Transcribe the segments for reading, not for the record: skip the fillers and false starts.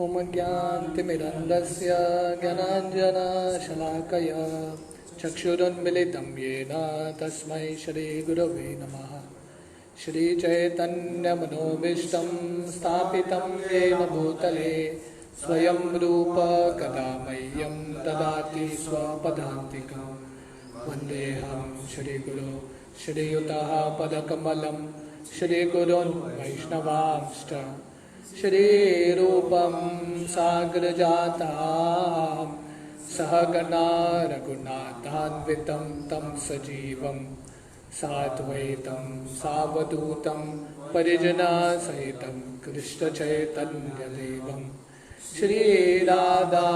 ॐ ज्ञानतिमिरन्धस्य ज्ञानाञ्जनशलाकया चक्षुरुन्मिलितं येन तस्मै श्रीगुरवे नमः। श्रीचैतन्यमनोभीष्टं स्थापितं येन भूतले स्वयं रूप कदा मह्यं ददाति स्वपदान्तिकं। वन्देऽहं श्रीगुरो श्रीयुतः पदकमलं श्रीगुरोन् वैष्णवांश्च श्रीरूपं साग्रजातां सहगणा रघुनाथान्वितं तं सजीवं साद्वैतं सावधूतं परिजनसहितं कृष्णचैतन्यदेवं श्रीराधा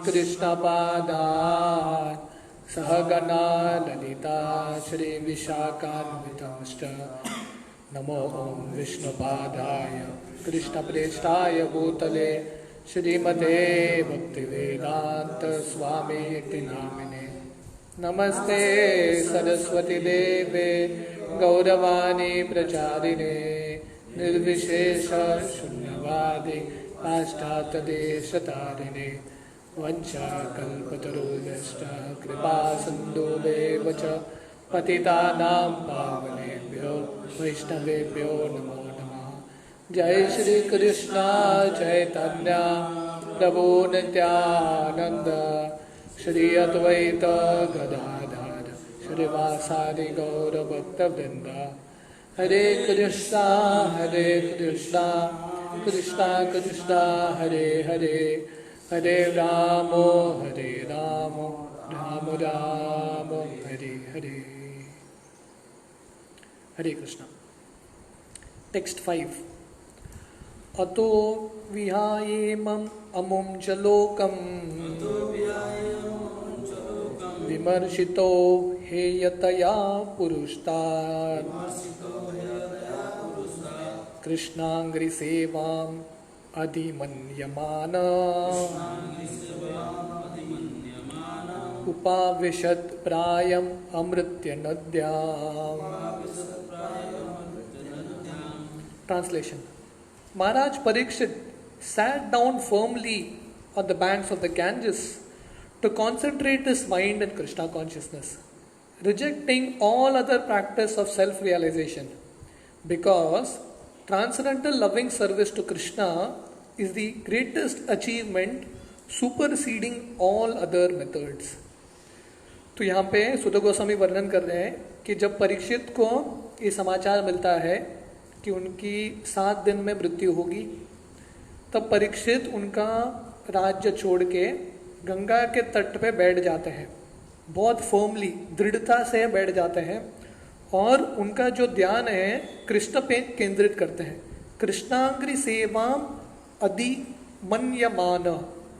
कृष्णपादान् सहगणा ललिता श्रीविशाखान्वितंश्च नमो ॐ विष्णुपादाय कृष्णप्रेष्ठाय भूतले श्रीमते भक्तिवेदांत स्वामी इति नामिने। नमस्ते सरस्वती देवे गौरवाणी प्रचारिणे निर्विशेष शून्यवादी पाश्चात्यदेशतारिणे वंशाकल्पतरुभ्यश्च कृपा सिन्धुभ्येव च पतितानां पावनेभ्यो वैष्णवेभ्यो नमो नमः। जय श्री कृष्ण चैतन्य प्रभु नित्यानंद श्री अद्वैत गदाधर श्रीवासादि गौर भक्तवृंद। हरे कृष्णा कृष्णा कृष्णा हरे हरे हरे राम राम राम हरे हरे। हरे कृष्णा। टेक्स्ट 5। अतो विहायेमं अमुं च लोकं विमर्शितो हेयतया पुरुषात् कृष्णाङ्घ्रिसेवाम् अधिमन्यमान उपाविशत् प्रायम् Amartya नद्याम्। Translation. Maharaj Parikshit sat down firmly on the banks of the Ganges to concentrate his mind in Krishna consciousness, rejecting all other practice of self-realization, because transcendental loving service to Krishna is the greatest achievement superseding all other methods. तो यहाँ पे सुत गोस्वामी वर्णन कर रहे हैं कि जब परीक्षित को ये समाचार मिलता है कि उनकी 7 दिन में मृत्यु होगी, तब परीक्षित उनका राज्य छोड़ के गंगा के तट पे बैठ जाते हैं। बहुत फर्मली, दृढ़ता से बैठ जाते हैं और उनका जो ध्यान है कृष्ण पे केंद्रित करते हैं। कृष्णांग्रि सेवाम अधिमन्यमान,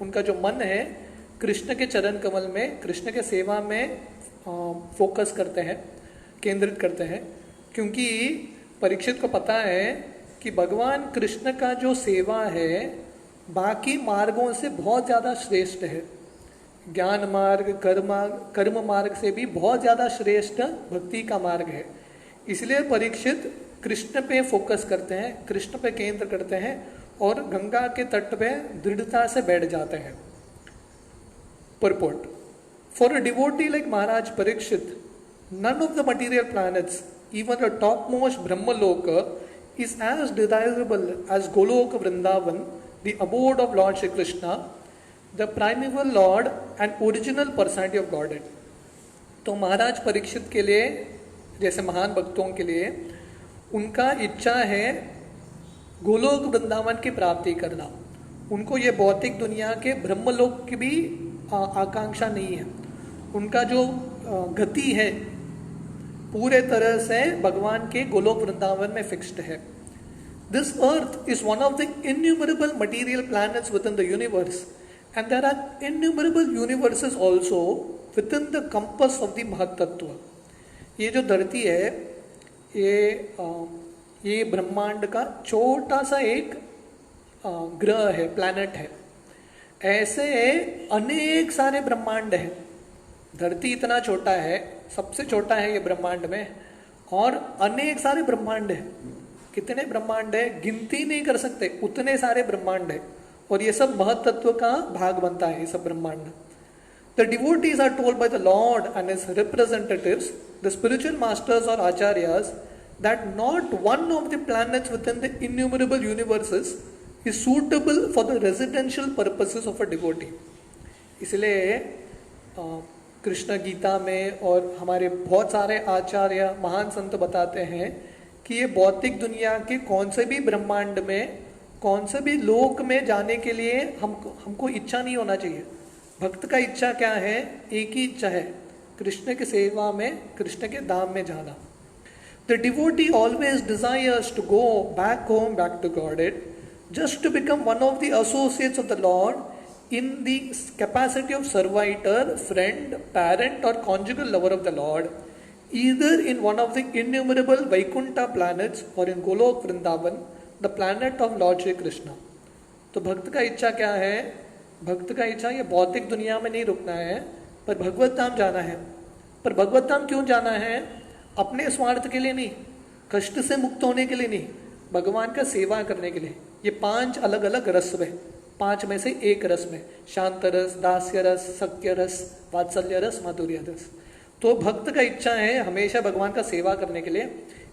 उनका जो मन है कृष्ण के चरण कमल में, कृष्ण के सेवा में फोकस करते हैं, केंद्रित करते हैं। क्योंकि परीक्षित को पता है कि भगवान कृष्ण का जो सेवा है बाकी मार्गों से बहुत ज़्यादा श्रेष्ठ है। ज्ञान मार्ग, कर्म मार्ग से भी बहुत ज़्यादा श्रेष्ठ भक्ति का मार्ग है। इसलिए परीक्षित कृष्ण पे फोकस करते हैं, कृष्ण पे केंद्र करते हैं और गंगा के तट पे दृढ़ता से बैठ जाते हैं। Purport. For a devotee like Maharaj Parikshit, none of the material planets, even the topmost Brahmaloka, is as desirable as Goloka Vrindavan, the abode of Lord Shri Krishna, the primeval Lord and original personality of Godhead. तो महाराज परीक्षित के लिए, जैसे महान भक्तों के लिए, उनका इच्छा है गोलोक वृंदावन की प्राप्ति करना। उनको ये भौतिक दुनिया के ब्रह्मलोक की भी आकांक्षा नहीं है। उनका जो गति है पूरे तरह से भगवान के गोलोक वृंदावन में फिक्स्ड है। This earth is one of the innumerable material planets within the universe and there are innumerable universes also within the compass of the महत्तत्व। ये जो धरती है ये ब्रह्मांड का छोटा सा एक ग्रह है, प्लैनेट है। ऐसे अनेक सारे ब्रह्मांड हैं। धरती इतना छोटा है, सबसे छोटा है ये ब्रह्मांड में, और अनेक सारे ब्रह्मांड हैं। कितने ब्रह्मांड है गिनती नहीं कर सकते, उतने सारे ब्रह्मांड है। और ये सब महतत्व का भाग बनता है, ये सब ब्रह्मांड। The devotees are told by the Lord and his representatives, the spiritual masters or acharyas, that not one of the planets within the innumerable universes is suitable for the residential purposes of a devotee. इसलिए कृष्ण गीता में और हमारे बहुत सारे आचार्य महान संत बताते हैं कि ये भौतिक दुनिया के कौन से भी ब्रह्मांड में, कौन से भी लोक में जाने के लिए हमको इच्छा नहीं होना चाहिए। भक्त का इच्छा क्या है? एक ही इच्छा है, कृष्ण की सेवा में, कृष्ण के धाम में जाना। The devotee always desires to go back home, back to Godhead, just to become one of the associates of the Lord in the capacity of servitor, friend, parent or conjugal lover of the Lord, either in one of the innumerable Vaikuntha planets or in Goloka Vrindavan, the planet of Lord Shri Krishna. तो भक्त का इच्छा क्या है? भक्त का इच्छा ये भौतिक दुनिया में नहीं रुकना है, पर भगवत धाम जाना है। पर भगवत धाम क्यों जाना है? अपने स्वार्थ के लिए नहीं, कष्ट से मुक्त होने के लिए नहीं, भगवान का सेवा करने के लिए। ये 5 अलग अलग रस में, 5 में से एक रस में, शांत रस, दास्य रस, सत्य रस, वात्सल्य रस, माधुर्य रस। तो भक्त का इच्छा है हमेशा भगवान का सेवा करने के लिए,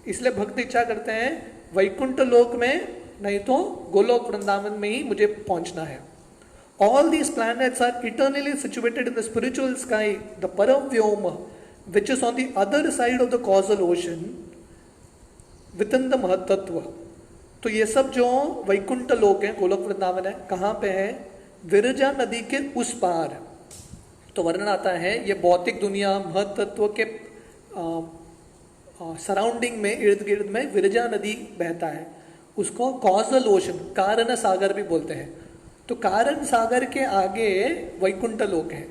इसलिए भक्त इच्छा करते हैं वैकुंठ लोक में नहीं तो गोलोक वृंदावन में ही मुझे पहुंचना है। All these planets are eternally situated in the spiritual sky, the Paravyoma, which is on the other side of the causal ocean, within the Mahatattva. तो ये सब जो वैकुंठ लोक है, गोलोक वृंदावन है, कहाँ पे है? विरजा नदी के उस पार। तो वर्णन आता है ये भौतिक दुनिया महतत्व के सराउंडिंग में, इर्द गिर्द में विरजा नदी बहता है, उसको कॉजल ओशन, कारण सागर भी बोलते हैं। तो कारण सागर के आगे वैकुंठ लोक है।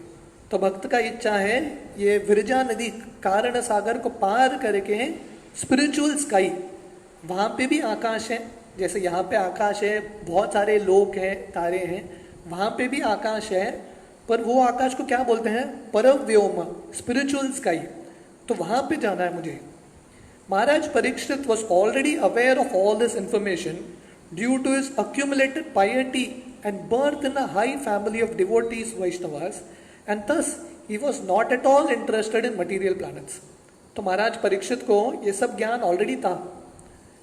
तो भक्त का इच्छा है ये विरजा नदी, कारण सागर को पार करके स्पिरिचुअल स्काई, वहाँ पे भी आकाश है, जैसे यहाँ पे आकाश है, बहुत सारे लोक हैं, तारे हैं, वहाँ पे भी आकाश है, पर वो आकाश को क्या बोलते हैं? परव्योम, स्पिरिचुअल स्काई। तो वहाँ पे जाना है मुझे। महाराज Parikshit was already aware of all this information due to his accumulated piety and birth in a high family of devotees Vaishnavas, and thus he was not at all interested in material planets. तो महाराज परीक्षित को ये सब ज्ञान already था,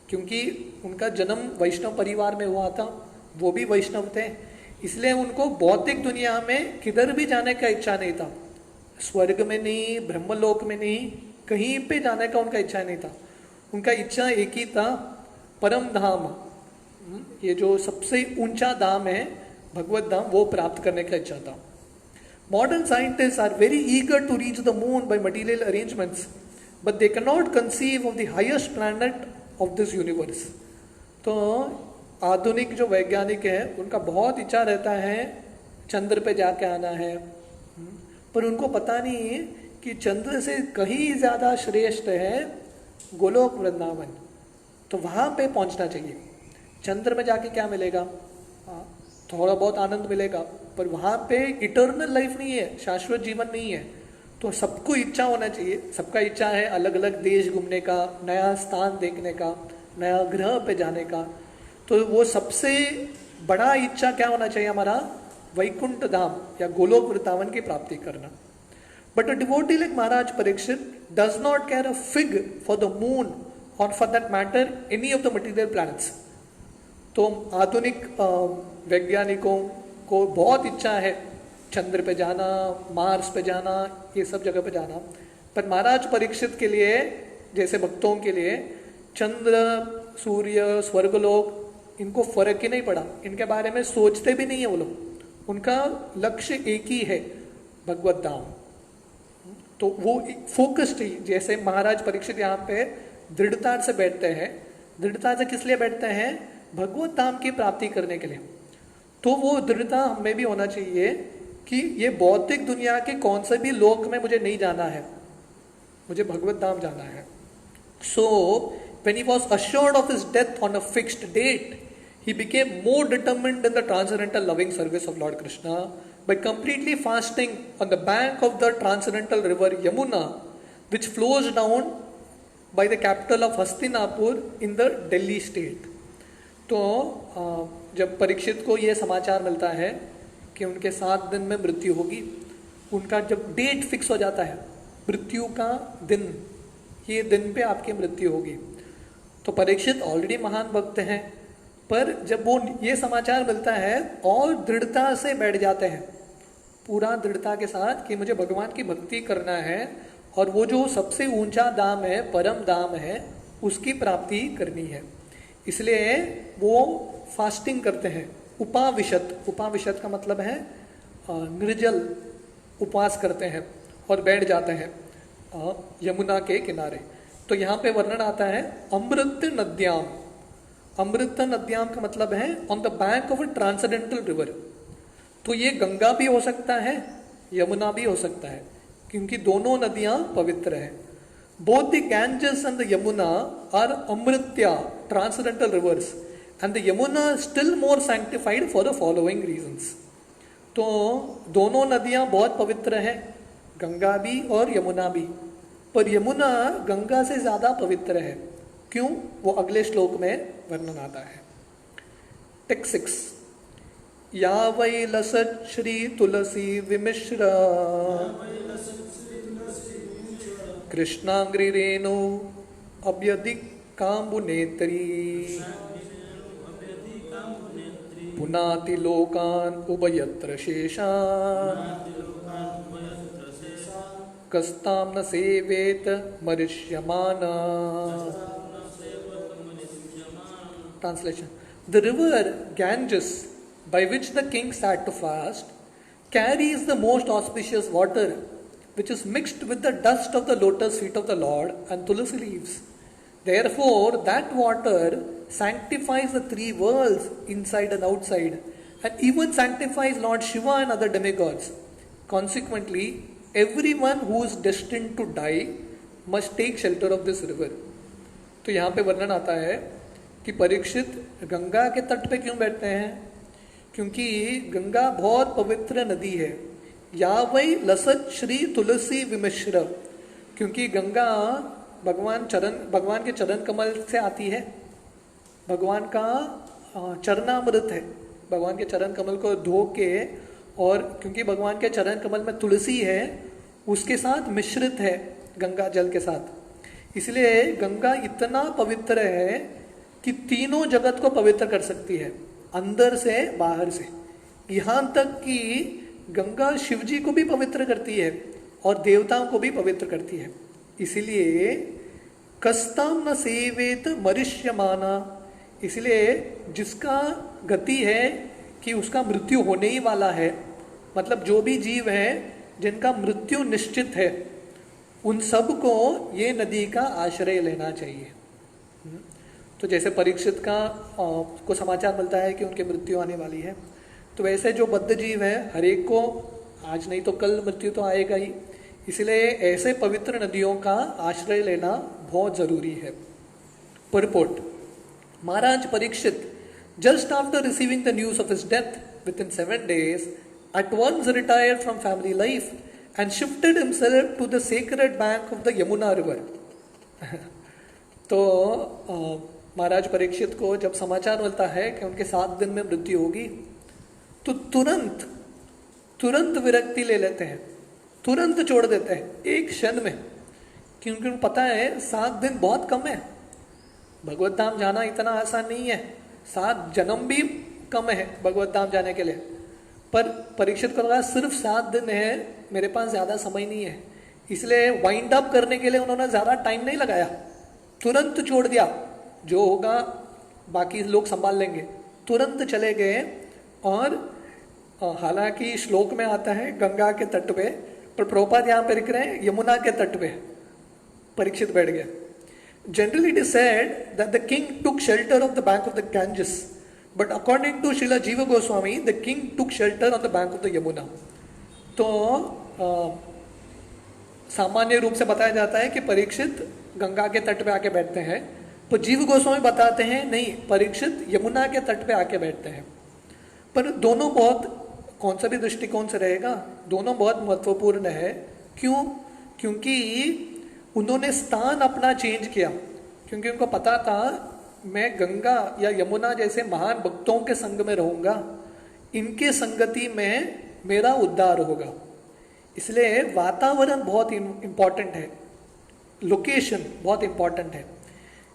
क्योंकि उनका जन्म वैष्णव परिवार में हुआ था, वो भी वैष्णव थे, इसलिए उनको भौतिक दुनिया में किधर भी जाने का इच्छा नहीं था। स्वर्ग में नहीं, ब्रह्मलोक में नहीं, कहीं पे जाने का उनका इच्छा नहीं था। उनका इच्छा एक ही था, परम धाम, ये जो सबसे ऊंचा धाम है भगवत धाम, वो प्राप्त करने का इच्छा था। Modern scientist are very eager to reach the moon by material arrangements, but they can not conceive of the highest planet of this universe. तो आधुनिक जो वैज्ञानिक हैं उनका बहुत इच्छा रहता है चंद्र पे जाके आना है, पर उनको पता नहीं है कि चंद्र से कहीं ज़्यादा श्रेष्ठ है गोलोक वृंदावन। तो वहाँ पे पहुँचना चाहिए। चंद्र में जाके क्या मिलेगा? थोड़ा बहुत आनंद मिलेगा, पर वहाँ पे इटर्नल लाइफ नहीं है, शाश्वत जीवन नहीं है। तो सबको इच्छा होना चाहिए, सबका इच्छा है अलग अलग देश घूमने का, नया स्थान देखने का, नया ग्रह पे जाने का। तो वो सबसे बड़ा इच्छा क्या होना चाहिए हमारा? वैकुंठ धाम या गोलोक वृंदावन की प्राप्ति करना। But a devotee like Maharaj Parikshit does not care a fig for the moon or for that matter any of the material planets. तो आधुनिक वैज्ञानिकों को बहुत इच्छा है चंद्र पे जाना, मार्स पे जाना, ये सब जगह पे जाना, पर महाराज परीक्षित के लिए जैसे भक्तों के लिए चंद्र, सूर्य, स्वर्गलोक, इनको फर्क ही नहीं पड़ा, इनके बारे में सोचते भी नहीं है वो लोग। उनका लक्ष्य एक ही है, भगवत धाम। तो वो फोकस्ड ही, जैसे महाराज परीक्षित यहाँ पे दृढ़ता से बैठते हैं। दृढ़ता से किस लिए बैठते हैं? भगवत धाम की प्राप्ति करने के लिए। तो वो दृढ़ता हमें भी होना चाहिए कि ये भौतिक दुनिया के कौन से भी लोक में मुझे नहीं जाना है, मुझे भगवत धाम जाना है। सो when he was assured of his death on a fixed date, he became more determined in the transcendental loving service of Lord Krishna by completely fasting on the bank of the transcendental river Yamuna, which flows down by the capital of Hastinapur in the Delhi state. तो जब परीक्षित को ये समाचार मिलता है कि उनके 7 दिन में मृत्यु होगी, उनका जब डेट फिक्स हो जाता है, मृत्यु का दिन, ये दिन पे आपकी मृत्यु होगी, तो परीक्षित ऑलरेडी महान भक्त हैं, पर जब वो ये समाचार मिलता है और दृढ़ता से बैठ जाते हैं, पूरा दृढ़ता के साथ कि मुझे भगवान की भक्ति करना है और वो जो सबसे ऊंचा धाम है, परम धाम है, उसकी प्राप्ति करनी है। इसलिए वो फास्टिंग करते हैं, उपाविशत, उपाविशत का मतलब है निर्जल उपवास करते हैं और बैठ जाते हैं यमुना के किनारे। तो यहाँ पे वर्णन आता है अमृत नद्याम। अमृत नद्याम का मतलब है on the bank of a transcendental river. तो ये गंगा भी हो सकता है, यमुना भी हो सकता है, क्योंकि दोनों नदियां पवित्र हैं। Both the Ganges and the Yamuna are अमृत्या, transcendental rivers, and the Yamuna still more sanctified for the following reasons. तो दोनों नदियां बहुत पवित्र हैं, गंगा भी और यमुना भी, पर यमुना गंगा से ज्यादा पवित्र है। क्यों? वो अगले श्लोक में वर्णन आता है। टेक्स्ट 6, या वै लसत् श्री तुलसी विमिश्र कृष्णांग्रिरेणु अभ्यधिक काम्बुनेत्री पुनाति लोकान उभयत्र शेषान् कस्ताम न सेवेत मरिष्यमान। Translation: The river Ganges, by which the king sat to fast, carries the most auspicious water, which is mixed with the dust of the lotus feet of the Lord and tulsi leaves. Therefore, that water sanctifies the 3 worlds, inside and outside, and even sanctifies Lord Shiva and other demigods. Consequently, everyone who is destined to die must take shelter of this river. तो यहाँ पे वर्णन आता है कि परीक्षित गंगा के तट पे क्यों बैठते हैं? क्योंकि गंगा बहुत पवित्र नदी है। या वही लसत श्री तुलसी विमिश्र, क्योंकि गंगा भगवान के चरण कमल से आती है, भगवान का चरणामृत है। भगवान के चरण कमल को धो के, और क्योंकि भगवान के चरण कमल में तुलसी है, उसके साथ मिश्रित है गंगा जल के साथ, इसलिए गंगा इतना पवित्र है कि तीनों जगत को पवित्र कर सकती है, अंदर से बाहर से। यहाँ तक कि गंगा शिव जी को भी पवित्र करती है और देवताओं को भी पवित्र करती है। इसीलिए कस्ताम न सेवेत मरिष्यमाना, इसलिए जिसका गति है कि उसका मृत्यु होने ही वाला है, मतलब जो भी जीव है जिनका मृत्यु निश्चित है, उन सब को ये नदी का आश्रय लेना चाहिए। तो जैसे परीक्षित को समाचार मिलता है कि उनकी मृत्यु आने वाली है, तो वैसे जो बद्ध जीव है हर एक को आज नहीं तो कल मृत्यु तो आएगा ही, इसलिए ऐसे पवित्र नदियों का आश्रय लेना बहुत जरूरी है। Purport: Maharaj Parikshit just after receiving the news of his death within 7 days at once retired from family life and shifted himself to the sacred bank of the Yamuna river. तो महाराज परीक्षित को जब समाचार मिलता है कि उनके 7 दिन में मृत्यु होगी, तो तुरंत विरक्ति ले लेते हैं, तुरंत छोड़ देते हैं एक क्षण में, क्योंकि उनको पता है 7 दिन बहुत कम है, भगवत धाम जाना इतना आसान नहीं है, 7 जन्म भी कम है भगवत धाम जाने के लिए। पर परीक्षित को लगा सिर्फ 7 दिन है, मेरे पास ज़्यादा समय नहीं है, इसलिए वाइंड अप करने के लिए उन्होंने ज़्यादा टाइम नहीं लगाया, तुरंत छोड़ दिया, जो होगा बाकी लोग संभाल लेंगे, तुरंत चले गए। और हालांकि श्लोक में आता है गंगा के तट पे, पर प्रभुपाद यहाँ पे लिख रहे हैं यमुना के तट पे परीक्षित बैठ गए। Generally it is said that the king took shelter of the bank of the Ganges, but according to Srila Jiva Goswami, the king took shelter on the bank of the Yamuna. तो सामान्य रूप से बताया जाता है कि परीक्षित गंगा के तट पे आके बैठते हैं, तो जीव गोस्वामी बताते हैं नहीं, परीक्षित यमुना के तट पे आके बैठते हैं। पर दोनों बहुत, कौन सा भी दृष्टिकोण से रहेगा, दोनों बहुत महत्वपूर्ण है। क्यों? क्योंकि उन्होंने स्थान अपना चेंज किया, क्योंकि उनको पता था मैं गंगा या यमुना जैसे महान भक्तों के संग में रहूंगा, इनके संगति में मेरा उद्धार होगा। इसलिए वातावरण बहुत इंपॉर्टेंट है, लोकेशन बहुत इंपॉर्टेंट है।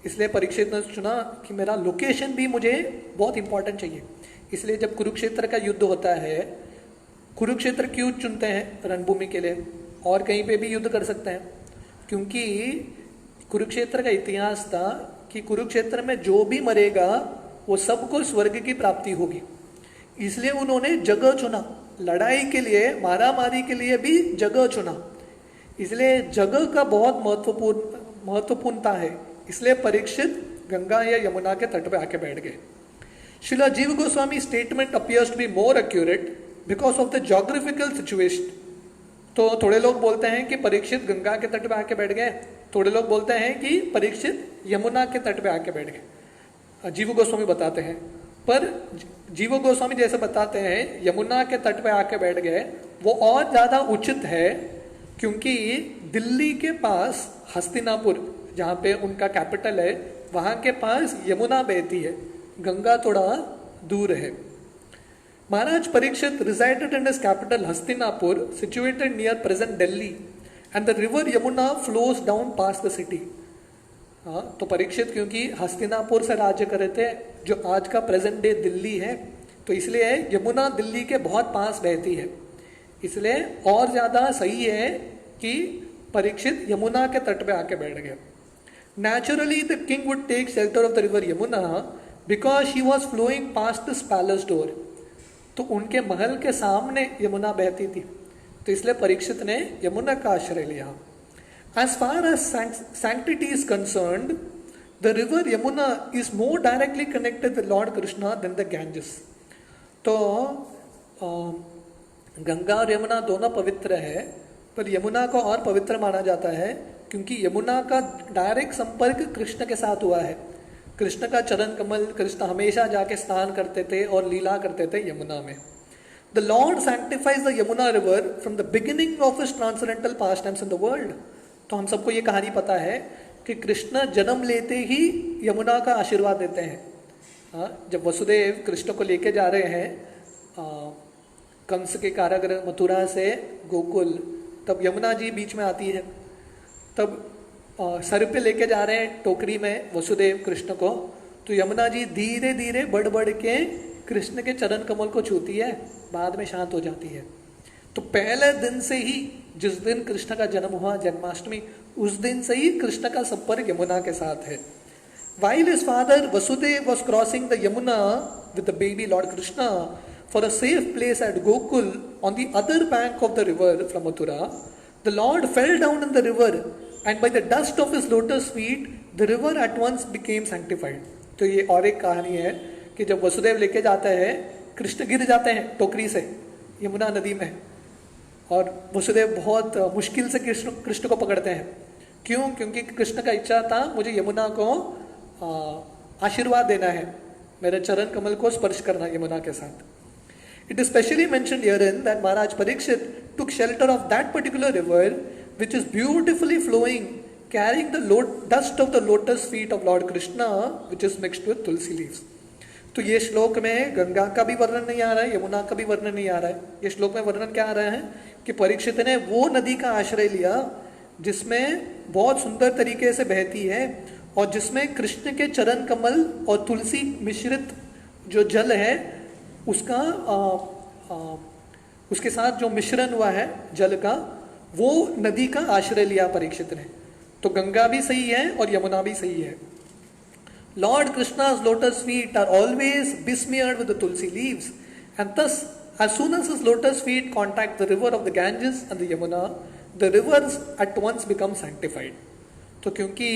इसलिए परीक्षित ने चुना कि मेरा लोकेशन भी मुझे बहुत इंपॉर्टेंट चाहिए। इसलिए जब कुरुक्षेत्र का युद्ध होता है, कुरुक्षेत्र क्यों चुनते हैं रणभूमि के लिए, और कहीं पे भी युद्ध कर सकते हैं, क्योंकि कुरुक्षेत्र का इतिहास था कि कुरुक्षेत्र में जो भी मरेगा वो सबको स्वर्ग की प्राप्ति होगी। इसलिए उन्होंने जगह चुना, लड़ाई के लिए, मारामारी के लिए भी जगह चुना। इसलिए जगह का बहुत महत्वपूर्णता है। इसलिए परीक्षित गंगा या यमुना के तट पे आके बैठ गए। Srila Jiva Goswami statement appears to be more accurate because of the geographical situation. तो थोड़े लोग बोलते हैं कि परीक्षित गंगा के तट पे आके बैठ गए, थोड़े लोग बोलते हैं कि परीक्षित यमुना के तट पे आके बैठ गए। जीव गोस्वामी बताते हैं, पर जीव गोस्वामी जैसे बताते हैं यमुना के तट पे आके बैठ गए, वो और ज्यादा उचित है, क्योंकि दिल्ली के पास हस्तिनापुर जहाँ पे उनका कैपिटल है, वहां के पास यमुना बहती है, गंगा थोड़ा दूर है। महाराज Parikshit resided in his capital Hastinapur, situated near present Delhi, and the river Yamuna flows down past the city. हाँ, तो परीक्षित क्योंकि हस्तिनापुर से राज्य कर रहे थे, जो आज का प्रेजेंट डे दिल्ली है, तो इसलिए यमुना दिल्ली के बहुत पास बहती है। इसलिए और ज्यादा सही है कि परीक्षित यमुना के तट पे आके बैठ गए। Naturally, the king would take shelter of the river Yamuna because she was flowing past his palace door. तो उनके महल के सामने यमुना बहती थी, तो इसलिए परीक्षित ने यमुना का आश्रय लिया। As far as sanctity is concerned, the river Yamuna is more directly connected with Lord Krishna than the Ganges. तो गंगा और यमुना दोनों पवित्र है, पर यमुना को और पवित्र माना जाता है क्योंकि यमुना का डायरेक्ट संपर्क कृष्ण के साथ हुआ है। कृष्ण का चरण कमल, कृष्ण हमेशा जाके स्नान करते थे और लीला करते थे यमुना में। The Lord sanctifies the Yamuna river from the beginning of his transcendental pastimes in the world. तो हम सबको ये कहानी पता है कि कृष्ण जन्म लेते ही यमुना का आशीर्वाद देते हैं। हाँ, जब वसुदेव कृष्ण को लेके जा रहे हैं कंस के कारागृह मथुरा से गोकुल, तब यमुना जी बीच में आती है। तब सर पे लेके जा रहे हैं टोकरी में वसुदेव कृष्ण को, तो यमुना जी धीरे धीरे बढ़ बढ़ के कृष्ण के चरण कमल को छूती है, बाद में शांत हो जाती है। तो पहले दिन से ही, जिस दिन कृष्ण का जन्म हुआ जन्माष्टमी, उस दिन से ही कृष्ण का संपर्क यमुना के साथ है। While his father Vasudev was crossing the Yamuna with the baby Lord Krishna for a safe place at Gokul on the other bank of the river from Mathura, the Lord fell down in the river and by the dust of his lotus feet the river at once became sanctified. तो ये और एक कहानी है कि जब वसुदेव लेके जाते हैं, कृष्ण गिर जाते हैं टोकरी से यमुना नदी में, और वसुदेव बहुत मुश्किल से कृष्ण को पकड़ते हैं। क्यों? क्योंकि कृष्ण का इच्छा था मुझे यमुना को आशीर्वाद देना है, मेरे चरण कमल को स्पर्श करना यमुना के साथ। It is specially mentioned herein that Maharaj Parikshit took shelter of that particular river which is beautifully flowing, carrying the dust of the lotus feet of Lord Krishna which is mixed with tulsi leaves. तो ये श्लोक में गंगा का भी वर्णन नहीं आ रहा है, यमुना का भी वर्णन नहीं आ रहा है। ये श्लोक में वर्णन क्या आ रहा है कि परीक्षित ने वो नदी का आश्रय लिया जिसमें बहुत सुंदर तरीके से बहती है और जिसमें कृष्ण के चरण कमल और तुलसी मिश्रित जो जल है उसका उसके साथ जो मिश्रण हुआ है जल का, वो नदी का आश्रय लिया परीक्षित ने। तो गंगा भी सही है और यमुना भी सही है। Lord Krishna's lotus feet are always besmeared with the tulsi leaves, and thus as soon as his lotus feet contact the river of the Ganges and the Yamuna, the rivers at once become sanctified. तो क्योंकि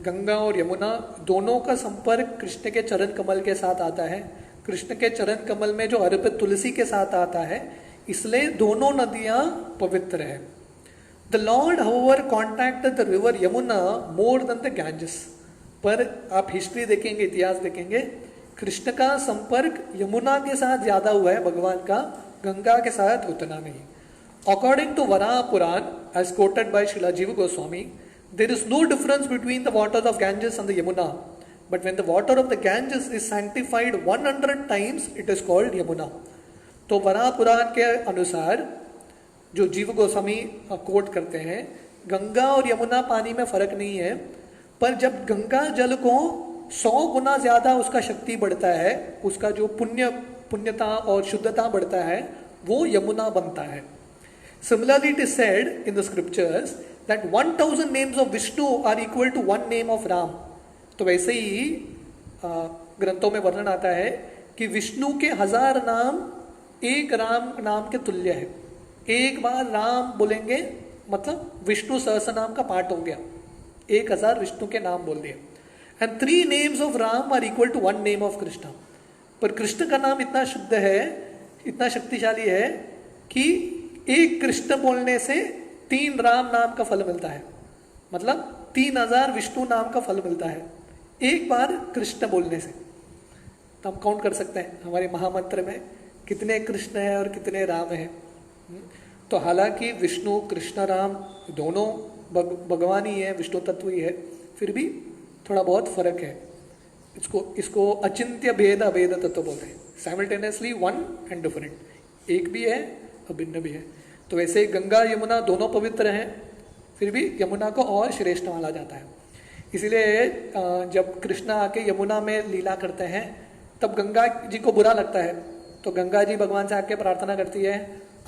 गंगा और यमुना दोनों का संपर्क कृष्ण के चरण कमल के साथ आता है, कृष्ण के चरण कमल में जो अर्पित तुलसी के साथ आता है, इसलिए दोनों नदियां पवित्र है। The Lord however contacted the river Yamuna more than the Ganges. पर आप हिस्ट्री देखेंगे, इतिहास देखेंगे, कृष्ण का संपर्क यमुना के साथ ज्यादा हुआ है भगवान का, गंगा के साथ उतना नहीं। According to Varaha Puran, as quoted by Srila Jiva Goswami, there is no difference between the waters of Ganges and the Yamuna. But when the water of the Ganges is sanctified 100 times, it is called Yamuna. तो वराह पुराण के अनुसार जो जीव Goswami coat करते हैं, गंगा और यमुना पानी में फर्क नहीं है, पर जब गंगा जल को 100 गुना ज्यादा उसका शक्ति बढ़ता है, उसका जो पुण्यता और शुद्धता बढ़ता है, वो यमुना बनता है. Similarly, it is said in the scriptures that 1000 names of Vishnu are equal to one name of Ram. तो वैसे ही ग्रंथों में वर्णन आता है कि विष्णु के 1000 नाम एक राम नाम के तुल्य है. एक बार राम बोलेंगे मतलब विष्णु सहस्र नाम का पाठ हो गया, 1000 विष्णु के नाम बोल दिए. And 3 names of Ram are equal to one name of Krishna. पर कृष्ण का नाम इतना शुद्ध है, इतना शक्तिशाली है कि एक कृष्ण बोलने से 3 राम नाम का फल मिलता है, मतलब 3000 विष्णु नाम का फल मिलता है एक बार कृष्ण बोलने से. तो हम काउंट कर सकते हैं हमारे महामंत्र में कितने कृष्ण हैं और कितने राम हैं. तो हालांकि विष्णु कृष्ण राम दोनों भगवान ही है, विष्णु तत्व ही है, फिर भी थोड़ा बहुत फर्क है. इसको अचिंत्य भेद अभेद तत्व बोलते हैं. साइमल्टेनियसली वन एंड डिफरेंट, एक भी है अभिन्न भी है. तो वैसे गंगा यमुना दोनों पवित्र हैं, फिर भी यमुना को और श्रेष्ठ माना जाता है. इसलिए जब कृष्ण आके यमुना में लीला करते हैं तब गंगा जी को बुरा लगता है. तो गंगा जी भगवान से आके प्रार्थना करती है,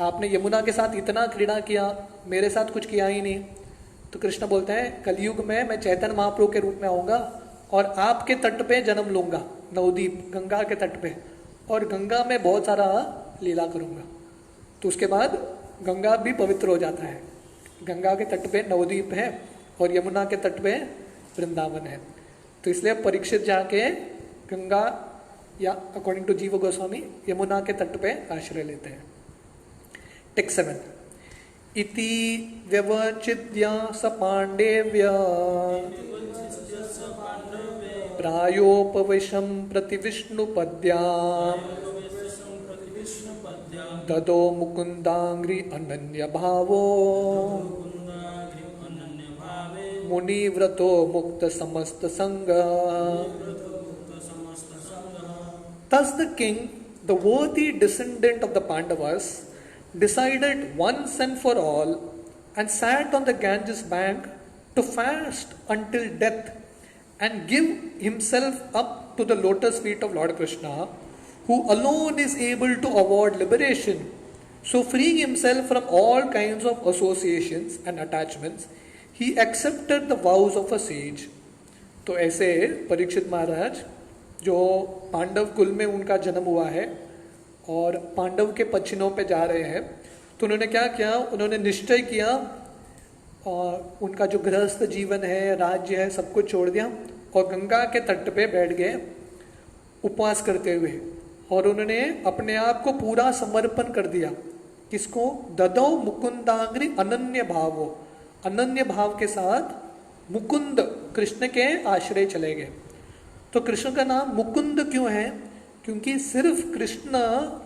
आपने यमुना के साथ इतना क्रीड़ा किया, मेरे साथ कुछ किया ही नहीं. तो कृष्ण बोलते हैं, कलयुग में मैं चैतन्य महाप्रभु के रूप में आऊँगा और आपके तट पे जन्म लूँगा, नवदीप गंगा के तट पे, और गंगा में बहुत सारा लीला करूँगा. तो उसके बाद गंगा भी पवित्र हो जाता है. गंगा के तट पे नवदीप है और यमुना के तट पे वृंदावन है. तो इसलिए परीक्षित जाके गंगा या अकॉर्डिंग टू जीव गोस्वामी यमुना के तट पे आश्रय लेते हैं. टेक्स्ट 7. इति व्यवचिद्या स पांडेव्य प्रायोपविशं प्रति विष्णुपद्याम् ददो मुकुंदांग्रि अनन्य भावो मुनिव्रतो मुक्त समस्त संग. Thus the king, the worthy descendant of the Pandavas, decided once and for all and sat on the Ganges bank to fast until death and give himself up to the lotus feet of Lord Krishna, who alone is able to award liberation. So freeing himself from all kinds of associations and attachments, he accepted the vows of a sage. तो ऐसे परीक्षित महाराज जो पांडव कुल में उनका जन्म हुआ है और पांडव के पश्चिनों पे जा रहे हैं, तो उन्होंने क्या किया, उन्होंने निश्चय किया और उनका जो गृहस्थ जीवन है, राज्य है, सब कुछ छोड़ दिया और गंगा के तट पे बैठ गए उपवास करते हुए. और उन्होंने अपने आप को पूरा समर्पण कर दिया. किसको? ददौ मुकुंदांग्रि अनन्य भावो, अनन्य भाव के साथ मुकुंद कृष्ण के आश्रय चले गए. तो कृष्ण का नाम मुकुंद क्यों है? क्योंकि सिर्फ कृष्ण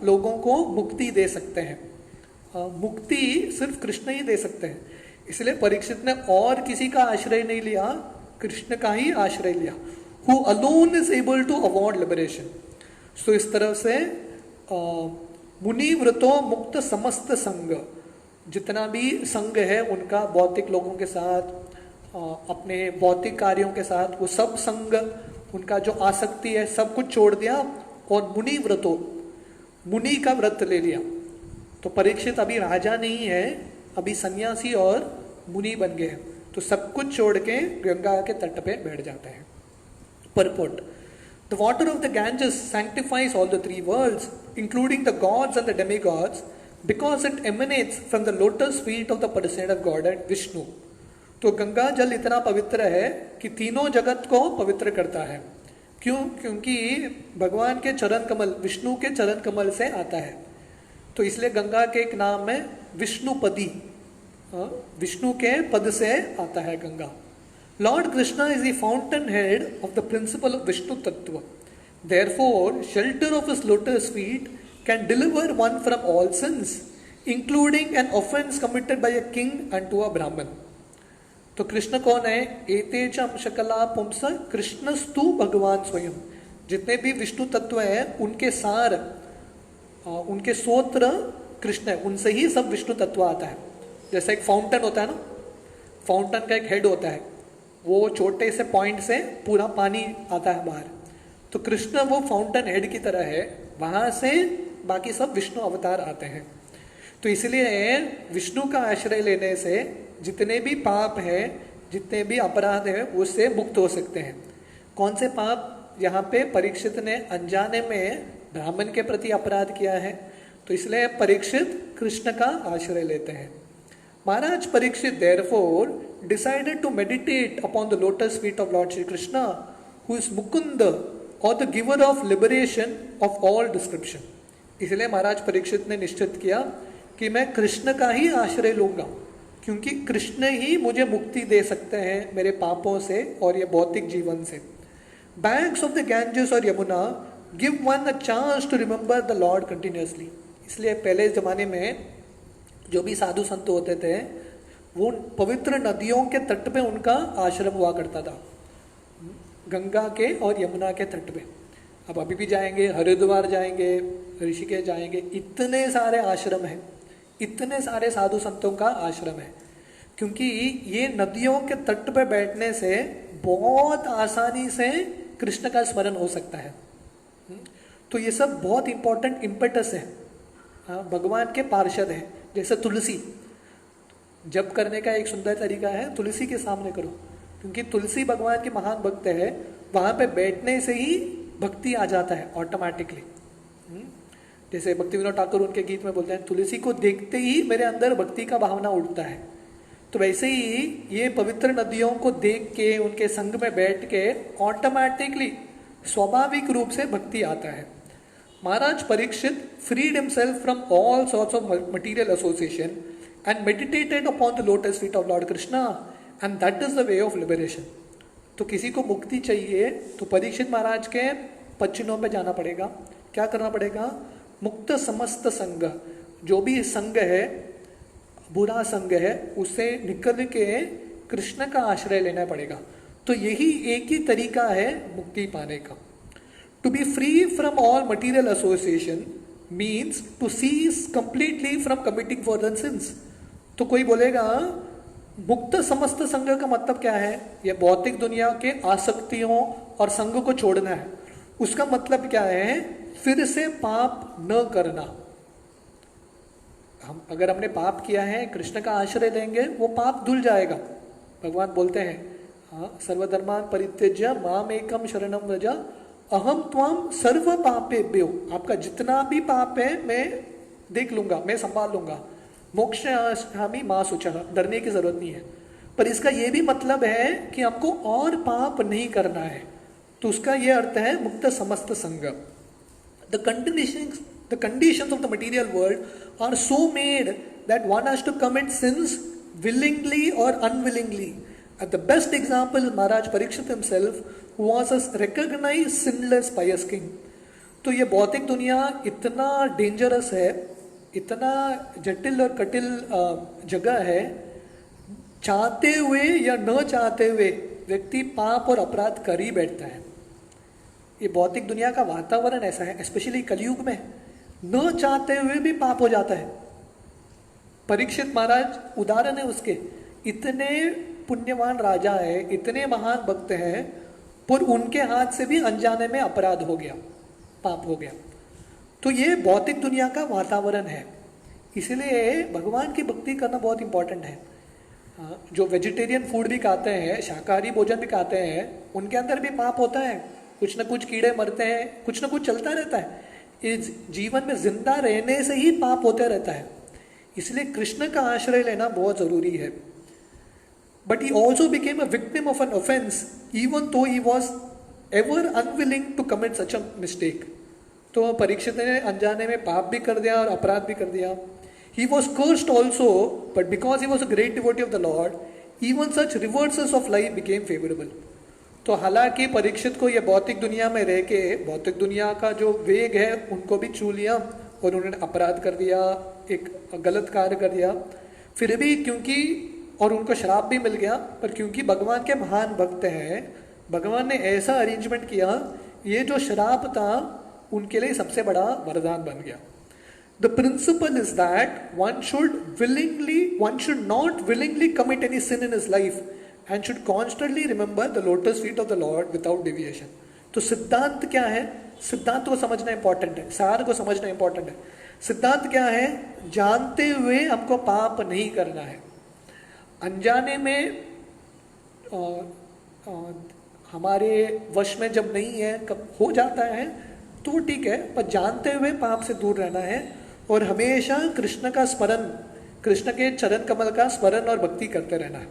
लोगों को मुक्ति दे सकते हैं. मुक्ति सिर्फ कृष्ण ही दे सकते हैं. इसलिए परीक्षित ने और किसी का आश्रय नहीं लिया, कृष्ण का ही आश्रय लिया. Who alone is able to award liberation. So इस तरह से मुनिव्रतो मुक्त समस्त संग, जितना भी संग है उनका भौतिक लोगों के साथ, अपने भौतिक कार्यों के साथ, वो सब संग, उनका जो आसक्ति है, सब कुछ छोड़ दिया और मुनि व्रतो, मुनि का व्रत ले लिया. तो परीक्षित अभी राजा नहीं है, अभी सन्यासी और मुनि बन गए. तो सब कुछ छोड़ के गंगा के तट पे बैठ जाते हैं. Purport. The water of the Ganges sanctifies all the 3 worlds, including the gods and the demigods, because it emanates from the lotus feet of the personal Godhead Vishnu. तो गंगा जल इतना पवित्र है कि तीनों जगत को पवित्र करता है. क्यों? क्योंकि भगवान के चरण कमल, विष्णु के चरण कमल से आता है. तो इसलिए गंगा के एक नाम है विष्णुपदी, विष्णु के पद से आता है Ganga. Lord Krishna is the fountainhead of the principle of Vishnu Tattva. Therefore, shelter of his lotus feet can deliver one from all sins, including an offense committed by a king unto a Brahman. तो कृष्ण कौन है? एते च अंशकला पुंस कृष्णस्तु भगवान स्वयं। जितने भी विष्णु तत्व हैं उनके सार, उनके सोत्र कृष्ण है, उनसे ही सब विष्णु तत्व आता है। जैसे एक फाउंटेन होता है ना, फाउंटेन का एक हेड होता है, वो छोटे से पॉइंट से पूरा पानी आता है बाहर। तो कृष्ण वो फाउंटेन हेड की तरह है, वहां से बाकी सब विष्णु अवतार आते हैं। तो इसलिए विष्णु का आश्रय लेने से जितने भी पाप हैं, जितने भी अपराध हैं, उससे मुक्त हो सकते हैं। कौन से पाप? यहाँ पे परीक्षित ने अनजाने में ब्राह्मण के प्रति अपराध किया है, तो इसलिए परीक्षित कृष्ण का आश्रय लेते हैं। महाराज Parikshit therefore decided to meditate upon the lotus feet of Lord Shri Krishna, who is Mukunda or the giver of liberation of all description। इसलिए महाराज परीक्षित ने निश्चित किया कि मैं कृष्ण का ही आश्रय लूंगा, क्योंकि कृष्ण ही मुझे मुक्ति दे सकते हैं मेरे पापों से और ये भौतिक जीवन से। Banks of the Ganges और Yamuna give one a chance to remember the Lord continuously। इसलिए पहले जमाने में जो भी साधु संत होते थे, वो पवित्र नदियों के तट पे उनका आश्रम हुआ करता था, गंगा के और यमुना के तट पे। अब अभी भी जाएंगे, हरिद्वार जाएंगे, ऋषिकेश जाएंगे, इतने सारे आश्रम हैं, इतने सारे साधु संतों का आश्रम है, क्योंकि ये नदियों के तट पे बैठने से बहुत आसानी से कृष्ण का स्मरण हो सकता है। तो ये सब बहुत इंपॉर्टेंट इम्पेटस है। भगवान के पार्षद हैं। जैसे तुलसी जप करने का एक सुंदर तरीका है, तुलसी के सामने करो, क्योंकि तुलसी भगवान के महान भक्त है। वहां पे बैठने से ही भक्ति आ जाता है ऑटोमेटिकली। जैसे भक्ति विनोद ठाकुर उनके गीत में बोलते हैं, तुलसी को देखते ही मेरे अंदर भक्ति का भावना उठता है। तो वैसे ही ये पवित्र नदियों को देख के, उनके संग में बैठ के ऑटोमेटिकली स्वाभाविक रूप से भक्ति आता है। महाराज Parikshit freed himself from all sorts of material association and meditated upon the lotus feet of Lord Krishna, and that is the way of liberation। तो किसी को मुक्ति चाहिए तो परीक्षित महाराज के पच्चीनों पे जाना पड़ेगा। क्या करना पड़ेगा? मुक्त समस्त संग, जो भी संग है, बुरा संग है, उससे निकल के कृष्ण का आश्रय लेना पड़ेगा। तो यही एक ही तरीका है मुक्ति पाने का। To be free from all material association means to cease completely from committing further sins। तो कोई बोलेगा मुक्त समस्त संग का मतलब क्या है? यह भौतिक दुनिया के आसक्तियों और संग को छोड़ना है। उसका मतलब क्या है? फिर से पाप न करना। हम अगर हमने पाप किया है, कृष्ण का आश्रय लेंगे, वो पाप धुल जाएगा। भगवान बोलते हैं, हाँ, सर्वधर्मान परित्यज्य माम एकम शरणम व्रज अहम त्वाम सर्व पापेभ्यो। आपका जितना भी पाप है मैं देख लूंगा, मैं संभाल लूंगा। मोक्षयामि मा शुचः, डरने की जरूरत नहीं है। पर इसका यह भी मतलब है कि हमको और पाप नहीं करना है। तो उसका यह अर्थ है मुक्त समस्त संग। The conditions of the material world are so made that one has to commit sins willingly or unwillingly। And the best example is Maharaj Parikshit himself, who was a recognized sinless pious king। तो ये भौतिक दुनिया इतना dangerous है, इतना जटिल और कटिल जगह है, चाहते हुए या न चाहते हुए व्यक्ति पाप और अपराध कर ही बैठता है। ये भौतिक दुनिया का वातावरण ऐसा है, स्पेशली कलयुग में न चाहते हुए भी पाप हो जाता है। परीक्षित महाराज उदाहरण है उसके। इतने पुण्यवान राजा है, इतने महान भक्त हैं, पर उनके हाथ से भी अनजाने में अपराध हो गया, पाप हो गया। तो ये भौतिक दुनिया का वातावरण है। इसलिए भगवान की भक्ति करना बहुत इंपॉर्टेंट है। जो वेजिटेरियन फूड भी खाते हैं, शाकाहारी भोजन भी खाते हैं, उनके अंदर भी पाप होता है। कुछ ना कुछ कीड़े मरते हैं, कुछ ना कुछ चलता रहता है। इस जीवन में जिंदा रहने से ही पाप होते रहता है। इसलिए कृष्ण का आश्रय लेना बहुत जरूरी है। But he also became a victim of an offense, even though he was ever unwilling to commit such a mistake। तो परीक्षित ने अनजाने में पाप भी कर दिया और अपराध भी कर दिया। He was cursed also, but because he was a great devotee of the Lord, even such reverses of life became favorable। तो हालांकि परीक्षित को यह भौतिक दुनिया में रह के भौतिक दुनिया का जो वेग है उनको भी छू लिया और उन्होंने अपराध कर दिया, एक गलत कार्य कर दिया, फिर भी क्योंकि और उनको श्राप भी मिल गया, पर क्योंकि भगवान के महान भक्त हैं, भगवान ने ऐसा अरेंजमेंट किया, ये जो श्राप था उनके लिए सबसे बड़ा वरदान बन गया। The principle is that one should not willingly commit any sin in his life and should constantly remember the lotus feet of the Lord without deviation. तो सिद्धांत क्या है? सिद्धांत को समझना इंपॉर्टेंट है, सार को समझना इंपॉर्टेंट है। सिद्धांत क्या है? जानते हुए हमको पाप नहीं करना है। अनजाने में हमारे वश में जब नहीं है, कब हो जाता है तो ठीक है, पर जानते हुए पाप से दूर रहना है और हमेशा कृष्ण का स्मरण, कृष्ण के चरण कमल का स्मरण और भक्ति करते रहना है।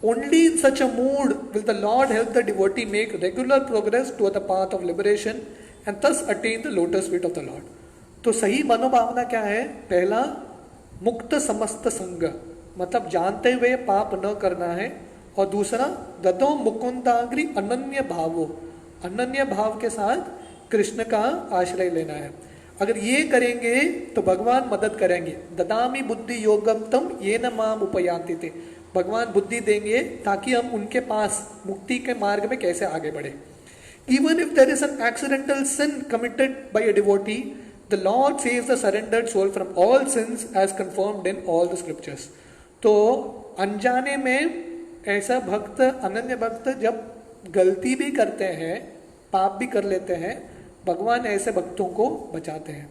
Only in such a mood will the Lord help the devotee make regular progress toward the path of liberation and thus attain the lotus feet of the Lord. तो सही मनोभावना क्या है? पहला, मुक्त समस्त संग, मतलब जानते हुए पाप न करना है। और दूसरा, ददो मुकुंदाग्री अनन्य भावो, अनन्य भाव के साथ कृष्ण का आश्रय लेना है। अगर ये करेंगे तो भगवान मदद करेंगे। ददामी बुद्धि योगम तम ये न माम उपयांति थे, भगवान बुद्धि देंगे ताकि हम उनके पास मुक्ति के मार्ग में कैसे आगे बढ़े। Even if there is an accidental sin committed by a devotee, the Lord saves the surrendered soul from all sins as confirmed in all the scriptures. तो अनजाने में ऐसा भक्त, अनन्य भक्त जब गलती भी करते हैं, पाप भी कर लेते हैं, भगवान ऐसे भक्तों को बचाते हैं।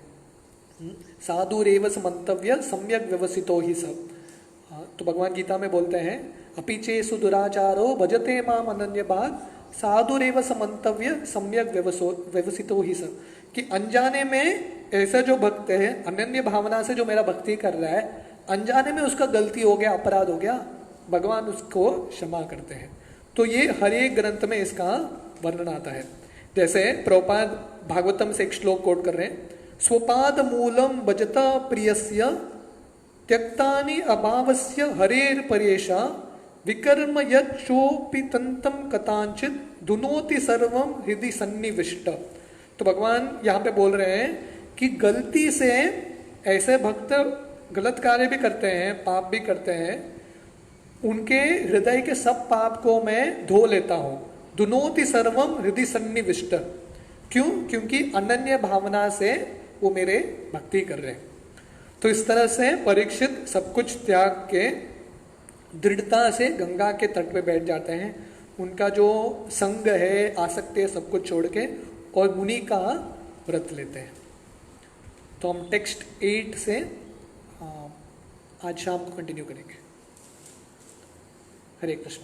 साधु रेव समंतव्य सम्यक व्यवसितो ही सब। तो भगवान गीता में बोलते हैं, अपीचे सुदुराचारो भजते माम अनन्य भाग साधु रेव समंतव्य सम्यक व्यवसितो ही सब। कि अनजाने में ऐसा जो भक्त है, अनन्य भावना से जो मेरा भक्ति कर रहा है, अनजाने में उसका गलती हो गया, अपराध हो गया, भगवान उसको क्षमा करते हैं। तो ये हर एक ग्रंथ में इसका वर्णन आता है। जैसे प्रभुपाद भागवतम से एक श्लोक कोट कर रहे हैं, स्वपाद मूलम भजता प्रियस्य त्यक्तानि अभावस्य हरेर परेशा विकर्म यच्छोपि तंतम कथांचित दुनोति सर्वम हृदय सन्निविष्ट। तो भगवान यहाँ पे बोल रहे हैं कि गलती से ऐसे भक्त गलत कार्य भी करते हैं, पाप भी करते हैं, उनके हृदय के सब पाप को मैं धो लेता हूं। दुनोति सर्वम हृदय सन्निविष्ट। क्यों? क्योंकि अनन्य भावना से वो मेरे भक्ति कर रहे हैं। तो इस तरह से परीक्षित सब कुछ त्याग के दृढ़ता से गंगा के तट पे बैठ जाते हैं। उनका जो संग है, आसक्ति है, सब कुछ छोड़ के और मुनि का व्रत लेते हैं। तो हम टेक्स्ट 8 से आज शाम को कंटिन्यू करेंगे। हरे कृष्ण।